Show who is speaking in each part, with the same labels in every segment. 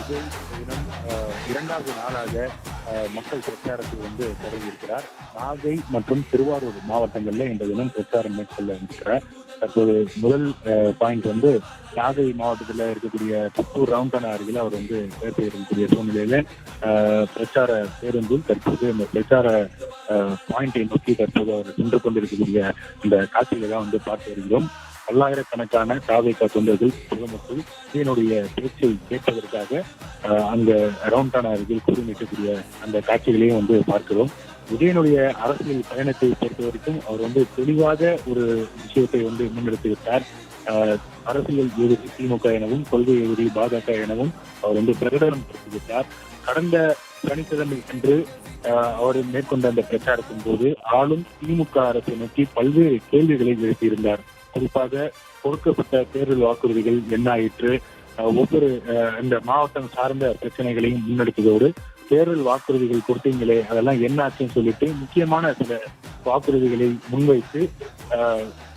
Speaker 1: விஜய் தினம் இரண்டாவது நாளாக மக்கள் பிரச்சாரத்தை தொடங்கியிருக்கிறார். நாகை மற்றும் திருவாரூர் மாவட்டங்களில் இந்த தினம் பிரச்சாரம் மேற்கொள்ள இருக்கிறார். தற்போது முதல் பாயிண்ட் நாகை மாவட்டத்தில் இருக்கக்கூடிய புத்தூர் ரவுண்டானா அருகில் அவர் பேர் இருக்கக்கூடிய சூழ்நிலையில பிரச்சார பேருந்தில் தற்போது இந்த பிரச்சார பாயிண்டை நோக்கி தற்போது அவர் சென்று கொண்டிருக்கக்கூடிய இந்த காட்சிகளை தான் பார்த்து வருகிறோம். பல்லாயிரக்கணக்கான தாவேகா தொண்டர்கள் பொதுமக்கள் விஜயனுடைய பேச்சை கேட்பதற்காக அங்க ரவுண்டானா அருகில் கூறினிட்டக்கூடிய அந்த காட்சிகளையும் பார்க்கிறோம். விஜயனுடைய அரசியல் பயணத்தை பொறுத்த வரைக்கும் அவர் தெளிவாக ஒரு விஷயத்தை முன்னெடுத்துவிட்டார். அரசியல் எதிரி திமுக எனவும் கொள்கை எதிரி பாஜக எனவும் அவர் பிரகடனம் படுத்திவிட்டார். கடந்த சனிக்கிழமை அன்று அவர் மேற்கொண்ட அந்த பிரச்சாரத்தின் போது ஆளும் திமுக அரசை நோக்கி பல்வேறு கேள்விகளை எழுப்பியிருந்தார். குறிப்பாக கொடுக்கப்பட்ட தேர்தல் வாக்குறுதிகள் என்ன ஆயிற்று, ஒவ்வொரு இந்த மாவட்டம் சார்ந்த பிரச்சனைகளையும் முன்னெடுத்ததோடு தேர்தல் வாக்குறுதிகள் கொடுத்தீங்களே அதெல்லாம் என்ன ஆச்சுன்னு சொல்லிட்டு முக்கியமான சில வாக்குறுதிகளை முன்வைத்து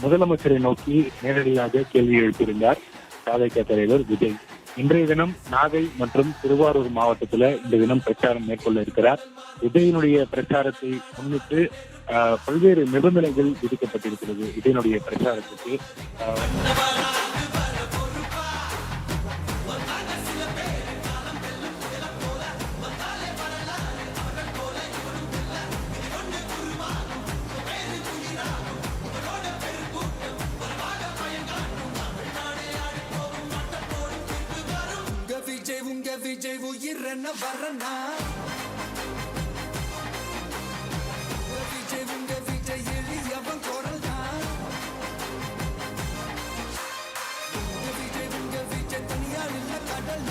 Speaker 1: முதலமைச்சரை நோக்கி நேரடியாக கேள்வி எழுப்பியிருந்தார் தாவேகா தலைவர் விஜய். இன்றைய தினம் நாகை மற்றும் திருவாரூர் மாவட்டத்துல இந்த தினம் பிரச்சாரம் மேற்கொள்ள இருக்கிறார். விஜயனுடைய பிரச்சாரத்தை முன்னிட்டு பல்வேறு நிபந்தனைகள் விதிக்கப்பட்டிருக்கிறது. விஜயனுடைய பிரச்சாரத்துக்கு
Speaker 2: விஜய் உயிர் என்ன வரனா விஜய் எளியவன் குரல் தான் விஜய் தனியார் இல்ல கடல்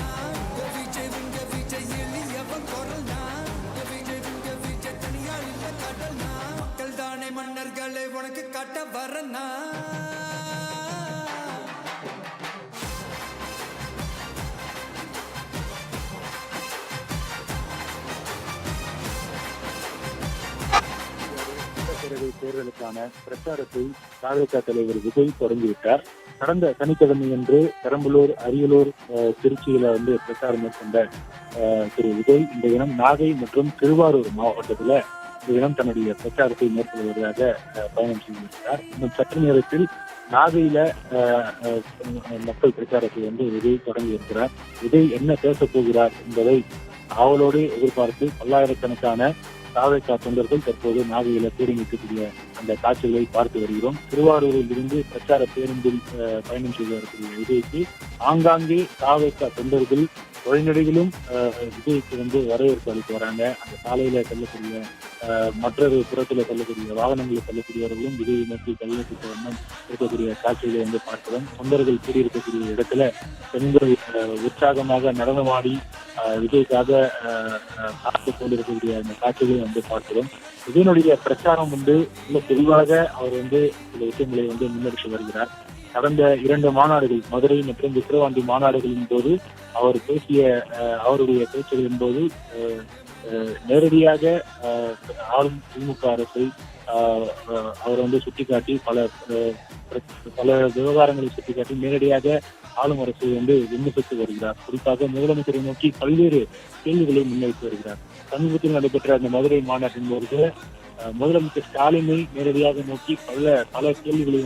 Speaker 2: விஜய் எளியவன் குரல் தான் விஜய் தனியார் இல்ல கடல் மக்கள் தானே மன்னர்களை உனக்கு காட்ட வரனா
Speaker 1: தேர்தலுக்கான பிரச்சாரத்தை தாவேகா தலைவர் விஜய் தொடங்கிவிட்டார். கடந்த சனிக்கிழமையன்று பெரம்பலூர், அரியலூர், திருச்சியில பிரச்சாரம் மேற்கொண்ட திரு விஜய் இந்த தினம் நாகை மற்றும் திருவாரூர் மாவட்டத்துல இந்த தினம் தன்னுடைய பிரச்சாரத்தை மேற்கொள்வதாக பயணம் செய்திருக்கிறார். இன்னும் சற்று நேரத்தில் நாகையில மக்கள் பிரச்சாரத்தை விஜய் தொடங்கி இருக்கிறார். விஜய் என்ன பேசப் போகிறார் என்பதை ஆவலோடு எதிர்பார்த்து பல்லாயிரக்கணக்கான தாவேகா தொண்டர்கள் தற்போது நாகையில கூடி நிற்கக்கூடிய அந்த காட்சிகளை பார்த்து வருகிறோம். திருவாரூரில் இருந்து பிரச்சார பேருந்தில் பயணம் செய்து வரக்கூடிய விஜய்க்கு ஆங்காங்கே தாவேகா தொண்டர்கள் வழிநடைகளும் விஜய்க்கு வரவேற்பு அளித்து வராங்க. அந்த சாலையில செல்லக்கூடிய மற்றொரு புறத்துல செல்லக்கூடிய வாகனங்களை செல்லக்கூடியவர்களும் விஜய் நோக்கி கையெழுத்து வண்ணம் இருக்கக்கூடிய காட்சிகளை பார்க்கிறோம். தொண்டர்கள் கூடியிருக்கக்கூடிய இடத்துல பெண்கள் உற்சாகமாக நடனமாடி விஜய்க்காக காத்து கொண்டிருக்கக்கூடிய அந்த காட்சிகளை பார்க்கிறோம். விஜயனுடைய பிரச்சாரம் மிக தெளிவாக அவர் சில விஷயங்களை முன்னெடுத்து வருகிறார். கடந்த 2 மாநாடுகள், மதுரை மற்றும் விக்கிரவாண்டி மாநாடுகளின் போது அவர் பேசிய அவருடைய பேச்சுகளின் போது நேரடியாக ஆளும் திமுக அரசை அவர் சுட்டிக்காட்டி பல விவகாரங்களை சுட்டிக்காட்டி நேரடியாக ஆளும் அரசை விமர்சித்து வருகிறார். குறிப்பாக முதலமைச்சரை நோக்கி பல்வேறு கேள்விகளை முன்வைத்து வருகிறார். சமீபத்தில் நடைபெற்ற அந்த மதுரை மாநாட்டின் போது முதலமைச்சர் ஸ்டாலினை நேரடியாக நோக்கி பல கேள்விகளை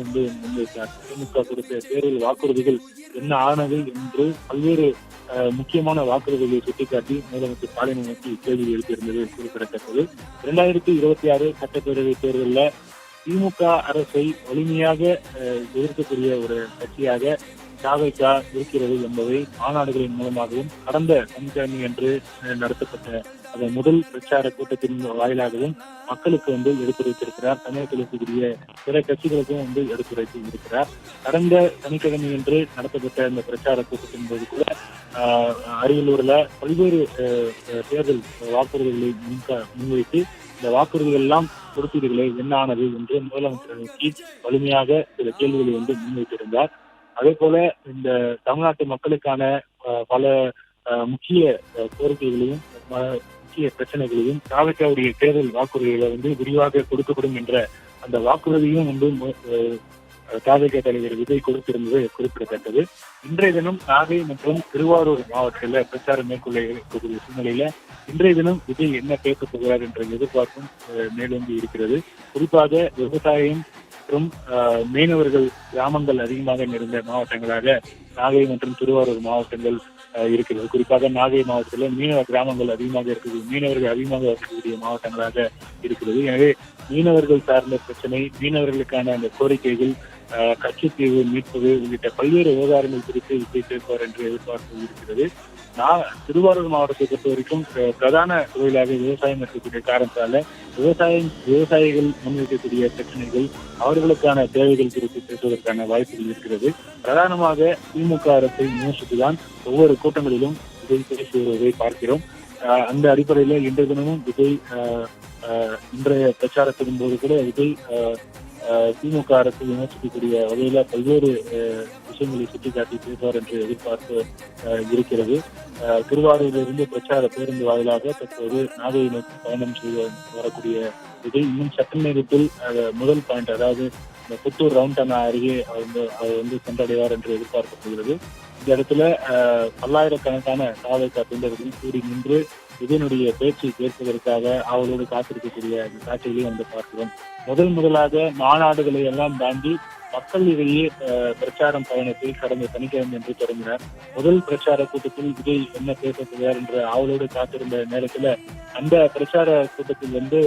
Speaker 1: முன்வைத்தார். திமுக கொடுத்த தேர்தல் வாக்குறுதிகள் என்ன ஆனது என்று பல்வேறு முக்கியமான வாக்குறுதிகளை சுட்டிக்காட்டி முதலமைச்சர் ஸ்டாலினை நோக்கி கேள்வி எழுப்பியிருந்தது குறிப்பிடத்தக்கது. 2026 சட்டப்பேரவை தேர்தலில் திமுக அரசை வலிமையாக எதிர்க்கக்கூடிய ஒரு கட்சியாக தாவேகா இருக்கிறது என்பதை மாநாடுகளின் மூலமாகவும் கடந்த சனிக்கிழமை அன்று நடத்தப்பட்ட அந்த முதல் பிரச்சார கூட்டத்தின் வாயிலாகவும் மக்களுக்கு எடுத்துரைத்திருக்கிறார். தமிழகத்தில் இருக்கக்கூடிய பிற கட்சிகளுக்கும் எடுத்துரைத்து இருக்கிறார். கடந்த சனிக்கிழமை அன்று நடத்தப்பட்ட இந்த பிரச்சார கூட்டத்தின் போது கூட அரியலூர்ல பல்வேறு தேர்தல் வாக்குறுதிகளை முன்வைத்து இந்த வாக்குறுதிகள் எல்லாம் கொடுத்தீர்களே என்ன ஆனது என்று முதலமைச்சரை நோக்கி வலிமையாக சில கேள்விகளை முன்வைத்திருந்தார். அதே போல இந்த தமிழ்நாட்டு மக்களுக்கான பல முக்கிய கோரிக்கைகளையும் முக்கிய பிரச்சனைகளையும் தாவேகாவுடைய தேர்தல் வாக்குறுதிகளை விரிவாக கொடுக்கப்படும் என்ற அந்த வாக்குறுதியும் தாவேகா தலைவர் விஜய் கொடுத்திருந்தது குறிப்பிடத்தக்கது. இன்றைய தினம் நாகை மற்றும் திருவாரூர் மாவட்டத்தில் பிரச்சாரம் மேற்கொள்ள இருக்கக்கூடிய சூழ்நிலையில இன்றைய தினம் விஜய் என்ன பேசப் போகிறார் என்ற எதிர்பார்ப்பும் மேலோங்கி இருக்கிறது. குறிப்பாக விவசாயம் மற்றும் மீனவர்கள் கிராமங்கள் அதிகமாக நிறைந்த மாவட்டங்களாக நாகை மற்றும் திருவாரூர் மாவட்டங்கள் இருக்கிறது. குறிப்பாக நாகை மாவட்டத்தில் மீனவ கிராமங்கள் அதிகமாக இருக்குது, மீனவர்கள் அதிகமாக இருக்கக்கூடிய மாவட்டங்களாக இருக்கிறது. எனவே மீனவர்கள் சார்ந்த பிரச்சனை, மீனவர்களுக்கான அந்த கோரிக்கைகள், கச்சத்தீவு மீட்பது உள்ளிட்ட பல்வேறு விவகாரங்கள் குறித்து விஜய் பேசுவார் என்று எதிர்பார்ப்பு இருக்கிறது. திருவாரூர் மாவட்டத்தை பொறுத்த வரைக்கும் பிரதான தொழிலாக விவசாயம் இருக்கக்கூடிய காரணத்தால விவசாயிகள் முன்வைக்கக்கூடிய பிரச்சனைகள், அவர்களுக்கான தேவைகள் குறித்து பேசுவதற்கான வாய்ப்புகள் இருக்கிறது. பிரதானமாக திமுக அரசை விமர்சித்துதான் ஒவ்வொரு கூட்டங்களிலும் விஜய் பேசி வருவதை பார்க்கிறோம். அந்த அடிப்படையில இன்றைய தினமும் விஜய் இன்றைய பிரச்சாரத்தின் போது கூட விஜய் திமுக அரசு விமர்சிக்கக்கூடிய வகையில பல்வேறு விஷயங்களை சுட்டிக்காட்டி பேசுவார் என்று எதிர்பார்ப்பு இருக்கிறது. திருவாரூரிலிருந்து பிரச்சார பேருந்து வாயிலாக தற்போது நாகையை நோக்கி பயணம் செய்து வரக்கூடிய விஜய் இன்னும் சற்று நேரத்தில் முதல் பாயிண்ட், அதாவது இந்த புத்தூர் ரவுண்டனா அருகே அவர் சென்றடைவார் என்று எதிர்பார்க்கப்படுகிறது. இந்த இடத்துல பல்லாயிரக்கணக்கான தாவேகா தொண்டர்கள் கூடி நின்று இதனுடைய பேச்சை கேட்பதற்காக அவளோடு காத்திருக்கக்கூடிய அந்த காட்சிகளையும் பார்க்கிறோம். முதலாக மாநாடுகளை எல்லாம் தாண்டி மக்கள் இடையே பிரச்சாரம் பயணத்தை கடந்த சனிக்கிழமை என்று தொடங்கினார். முதல் பிரச்சார கூட்டத்தில் விஜய் என்ன பேசப்படுகிறார் என்ற அவளோடு காத்திருந்த நேரத்துல அந்த பிரச்சார கூட்டத்தில்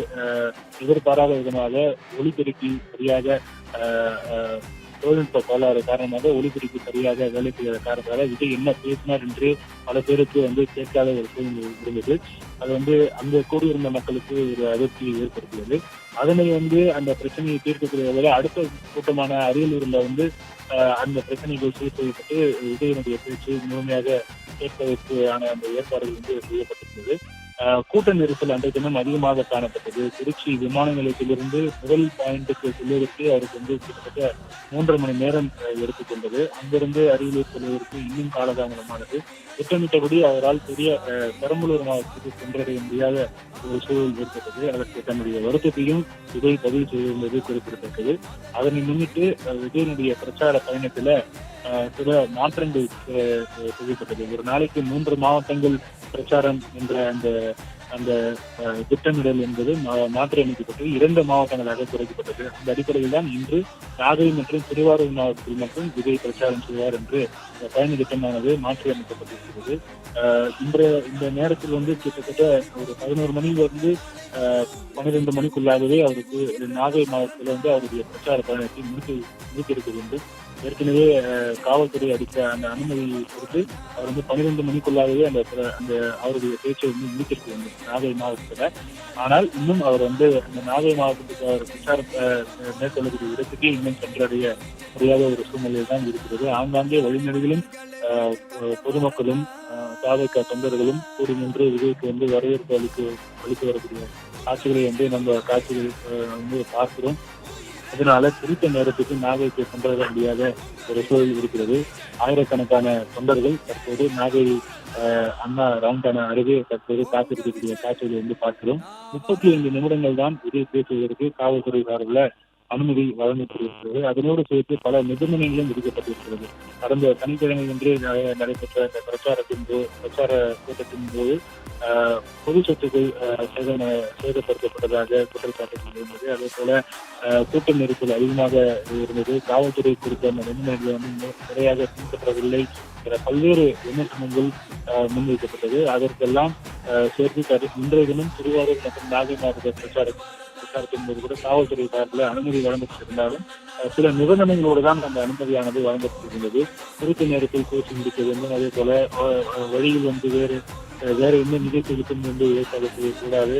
Speaker 1: எதிர்பாராத விதமாக ஒலிபெருக்கி சரியாக தொழில்நுட்ப கோளாறு காரணமாக ஒலிபெருக்கி சரியாக வேலை செய்யாத காரணத்தால விஜய் என்ன பேசினார் என்று பல பேருக்கு கேட்காத ஒரு சூழ்நிலை இருந்தது. அது அங்க கூடியிருந்த மக்களுக்கு ஒரு அதிர்ச்சியை ஏற்படுத்தியது. அதனை அந்த பிரச்சனையை தீர்க்கக்கூடிய அடுத்த கூட்டமான அரியலூர்ல அந்த பிரச்சனைகள் சீர் செய்யப்பட்டு விஜயனுடைய பேச்சு முழுமையாக கேட்பதற்கான அந்த ஏற்பாடுகள் செய்யப்பட்டிருந்தது. கூட்ட நெரிசல் அன்றைய தினம் அதிகமாக காணப்பட்டது. திருச்சி விமான நிலையத்திலிருந்து முதல் பாயிண்ட்டுக்கு செல்வதற்கு அவருக்கு கிட்டத்தட்ட 3.5 மணி நேரம் எடுத்துக்கொண்டது. அங்கிருந்து அரியலூர் செல்வதற்கு இன்னும் காலதாமதமானது. திட்டமிட்டபடி அவரால் பெரம்பலூர் மாவட்டத்துக்கு சென்றடைய முடியாத ஒரு சூழல் ஏற்பட்டது. அதற்கு தன்னுடைய வருத்தத்தையும் விஜய் பதிவு செய்திருந்தது குறிப்பிடத்தக்கது. அதனை முன்னிட்டு விஜயனுடைய பிரச்சார பயணத்துல சில மாற்றங்கள் செய்யப்பட்டது. ஒரு நாளைக்கு 3 மாவட்டங்கள் பிரச்சாரம் என்ற அந்த திட்டமிடல் என்பது மாற்றியமைக்கப்பட்டு 2 மாவட்டங்களாக குறைக்கப்பட்டது. அந்த அடிப்படையில் தான் இன்று நாகை மற்றும் திருவாரூர் மாவட்டத்தில் மட்டும் விஜய் பிரச்சாரம் செய்வார் என்று பயண திட்டமானது மாற்றியமைக்கப்பட்டிருக்கிறது. இந்த நேரத்தில் கிட்டத்தட்ட ஒரு 11 மணியிலிருந்து 12 மணிக்குள்ளாகவே அவருக்கு நாகை மாவட்டத்தில் அவருடைய பிரச்சார பயணத்தை முடித்திருக்க வேண்டும். ஏற்கனவே காவல்துறை அளித்த அந்த அனுமதியை பொறுத்து அவர் 12 மணிக்குள்ளாகவே அந்த அவருடைய பேச்சை முடித்திருக்க வேண்டும் நாகை மாவட்டத்துல. ஆனால் இன்னும் அவர் அந்த நாகை மாவட்டத்துக்கு அவர் பிரச்சாரம் மேற்கொள்ளக்கூடிய இடத்துக்கே இன்னும் சென்றடைய முடியாத ஒரு சூழ்நிலையில் தான் இருக்கிறது. ஆங்காங்கே வழிநெடுகளும் பொதுமக்களும் தாவேகா தொண்டர்களும் கூடி நின்று விஜய்க்கு வரவேற்பு அளித்து வரக்கூடிய காட்சிகளை நம்ம காட்சிகள் பார்க்கிறோம். இதனால குறித்த நேரத்துக்கு நாகைக்கு சென்றட முடியாத ஒரு சூழல் இருக்கிறது. ஆயிரக்கணக்கான தொண்டர்கள் தற்போது நாகை அண்ணா ரவுண்டானா அருகே தற்போது காத்திருக்கக்கூடிய காட்சிகளை பார்க்கிறோம். 35 நிமிடங்கள் தான் விஜய் பேசுவதற்கு காவல்துறை சார்பில் அனுமதி வழங்கப்பட்டிருக்கிறது. அதனோடு சேர்த்து பல நிபந்தனைகளும் விதிக்கப்பட்டிருக்கிறது. கடந்த சனிக்கிழமை நடைபெற்ற இந்த பிரச்சார கூட்டத்தின் போது பொது சொத்துக்கள் சேதப்படுத்தப்பட்டதாக குற்றச்சாட்டு. அதே போல கூட்ட நெரிசல் அதிகமாக இருந்தது. காவல்துறை குறித்த அந்த நிபந்தனைகளை முறையாக பின்பற்றவில்லை என்ற பல்வேறு விமர்சனங்கள் முன்வைக்கப்பட்டது. அதற்கெல்லாம் சேர்த்து இன்றைய தினம் திருவாரூர் மற்றும் நாகை மாவட்ட பிரச்சாரத்தின் போது கூட காவல்துறை சார்பில் அனுமதி வழங்கப்பட்டிருந்தாலும் சில நிபந்தனைகளோடு தான் அந்த அனுமதியானது வழங்கப்பட்டிருந்தது. குறித்த நேரத்தில் பேசி முடிக்க வேண்டும். அதே போல வழியில் வேற எந்த நிகழ்ச்சிகளுக்கும் ஏற்பாடு செய்யக்கூடாது.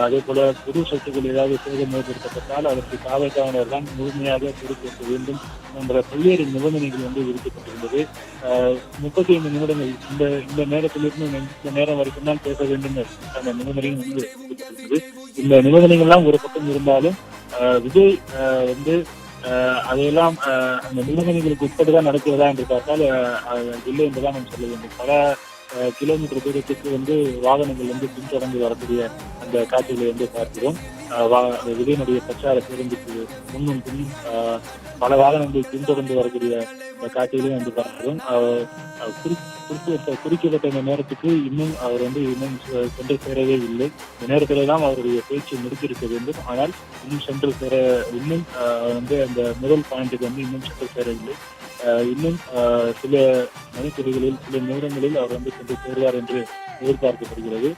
Speaker 1: அதே போல பொது சொத்துக்கள் ஏதாவது சேதம் ஏற்படுத்தப்பட்டால் அதற்கு காவல்துறையினர் தான் முழுமையாக பொறுப்பேற்க வேண்டும் என்ற பல்வேறு நிபந்தனைகள் விதிக்கப்பட்டிருந்தது. 35 நிமிடங்கள் இந்த நேரத்திலிருந்து இந்த நேரம் வரைக்கும் தான் பேச வேண்டும் அந்த நிபந்தனையும் விதிக்கப்பட்டிருந்தது. இந்த நிபந்தனைகள்லாம் ஒரு பக்கம் இருந்தாலும் விஜய் அதையெல்லாம் அந்த நிபந்தனைகளுக்கு உட்பட்டுதான் நடக்கிறதா என்று பார்த்தால் இல்லை என்றுதான் நாம் சொல்ல வேண்டும். பல கிலோமீட்டர் தூரத்துக்கு வந்து வாகனங்கள் வந்து பின்தொடர்ந்து வரக்கூடிய அந்த காட்சிகளை வந்து பார்க்கிறோம். விஜயனுடைய பிரச்சார பேருந்துக்கு முன்னும் பின்னும் பல வாகனங்கள் பின்தொடர்ந்து வரக்கூடிய காட்சிகளையும் வந்து பார்க்கிறோம். குறிக்கப்பட்ட இந்த நேரத்துக்கு இன்னும் அவர் வந்து இன்னும் சென்று சேரவே இல்லை. இந்த நேரத்துல தான் அவருடைய பேச்சு முடித்திருக்க வேண்டும். ஆனால் இன்னும் சென்று சேர இன்னும் வந்து அந்த முதல் பாயிண்ட்டுக்கு வந்து இன்னும் சென்று சேரவில்லை. இன்னும் சில மணித்துறைகளில் சில நிமிடங்களில் அவர் வந்து சென்று சேருவார் என்று எதிர்பார்க்கப்படுகிறது.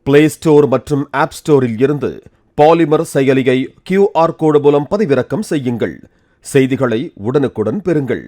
Speaker 3: பிளே ஸ்டோர் மற்றும் ஆப் ஸ்டோரில் இருந்து பாலிமர் செயலியை QR கோடு மூலம் பதிவிறக்கம் செய்யுங்கள். செய்திகளை உடனுக்குடன் பெறுங்கள்.